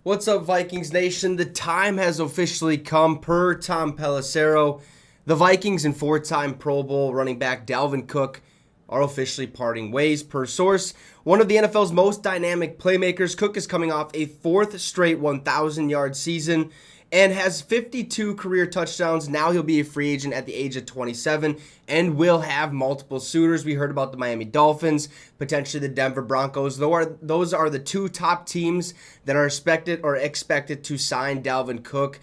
What's up, Vikings Nation? The time has officially come per Tom Pelissero. The Vikings and four-time Pro Bowl running back Dalvin Cook are officially parting ways per source. One of the NFL's most dynamic playmakers, Cook is coming off a fourth straight 1,000-yard season and has 52 career touchdowns. Now he'll be a free agent at the age of 27 and will have multiple suitors. We heard about the Miami Dolphins, potentially the Denver Broncos. Those are the two top teams that are expected to sign Dalvin Cook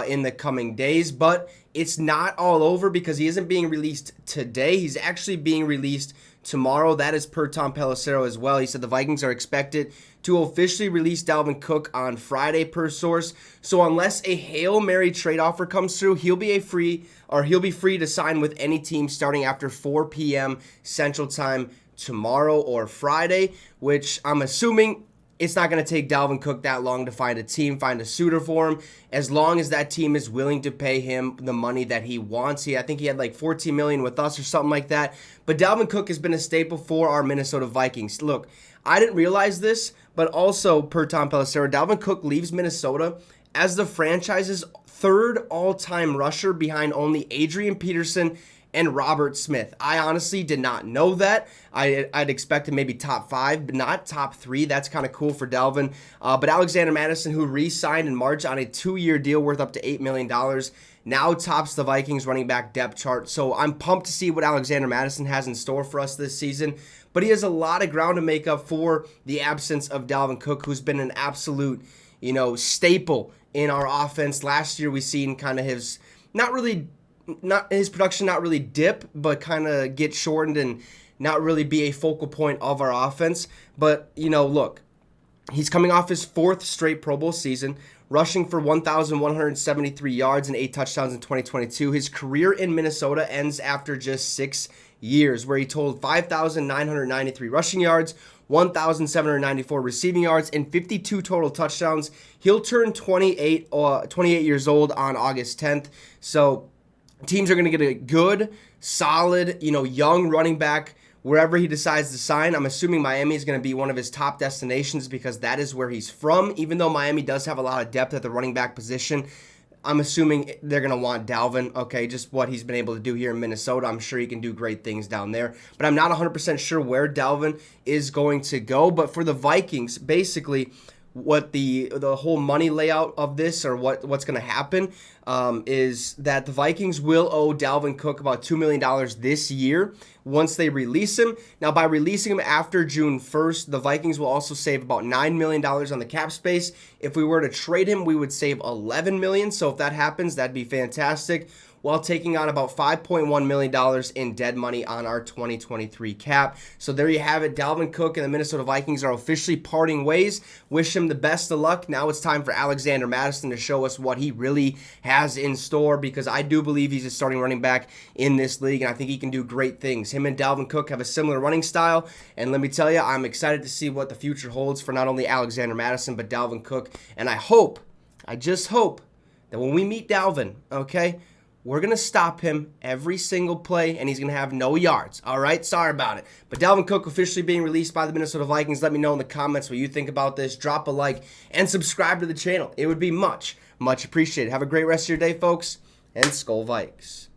in the coming days. But it's not all over because he isn't being released today. He's actually being released tomorrow. That is per Tom Pelissero as well. He said the Vikings are expected to officially release Dalvin Cook on Friday per source. So unless a Hail Mary trade offer comes through, he'll be free to sign with any team starting after 4 p.m. Central Time tomorrow or Friday, which I'm assuming it's not going to take Dalvin Cook that long to find a suitor for him, as long as that team is willing to pay him the money that he wants. I think he had like $14 million with us or something like that. But Dalvin Cook has been a staple for our Minnesota Vikings. Look, I didn't realize this, but also per Tom Pelissero, Dalvin Cook leaves Minnesota as the franchise's third all-time rusher behind only Adrian Peterson and Robert Smith. I honestly did not know that. I'd expected maybe top 5, but not top 3. That's kind of cool for Dalvin. But Alexander Mattison, who re-signed in March on a 2-year deal worth up to $8 million, now tops the Vikings running back depth chart. So I'm pumped to see what Alexander Mattison has in store for us this season. But he has a lot of ground to make up for the absence of Dalvin Cook, who's been an absolute, staple in our offense. Last year we seen kind of his production not really dip, but kind of get shortened and not really be a focal point of our offense. But, look, he's coming off his 4th straight Pro Bowl season, rushing for 1,173 yards and 8 touchdowns in 2022. His career in Minnesota ends after just 6 years, where he totaled 5,993 rushing yards, 1,794 receiving yards, and 52 total touchdowns. He'll turn 28 years old on August 10th. So teams are going to get a good, solid, young running back wherever he decides to sign. I'm assuming Miami is going to be one of his top destinations because that is where he's from. Even though Miami does have a lot of depth at the running back position, I'm assuming they're going to want Dalvin, okay, just what he's been able to do here in Minnesota. I'm sure he can do great things down there. But I'm not 100% sure where Dalvin is going to go. But for the Vikings, basically, what the whole money layout of this, or what's going to happen, is that the Vikings will owe Dalvin Cook about $2 million this year once they release him. Now, by releasing him after June 1st, the Vikings will also save about $9 million on the cap space. If we were to trade him, we would save $11 million. So if that happens, that'd be fantastic, while taking on about $5.1 million in dead money on our 2023 cap. So there you have it. Dalvin Cook and the Minnesota Vikings are officially parting ways. Wish him the best of luck. Now it's time for Alexander Mattison to show us what he really has in store, because I do believe he's a starting running back in this league, and I think he can do great things. Him and Dalvin Cook have a similar running style, and let me tell you, I'm excited to see what the future holds for not only Alexander Mattison, but Dalvin Cook. And I just hope that when we meet Dalvin, okay, we're going to stop him every single play, and he's going to have no yards. All right? Sorry about it. But Dalvin Cook officially being released by the Minnesota Vikings. Let me know in the comments what you think about this. Drop a like and subscribe to the channel. It would be much, much appreciated. Have a great rest of your day, folks, and Skol Vikes.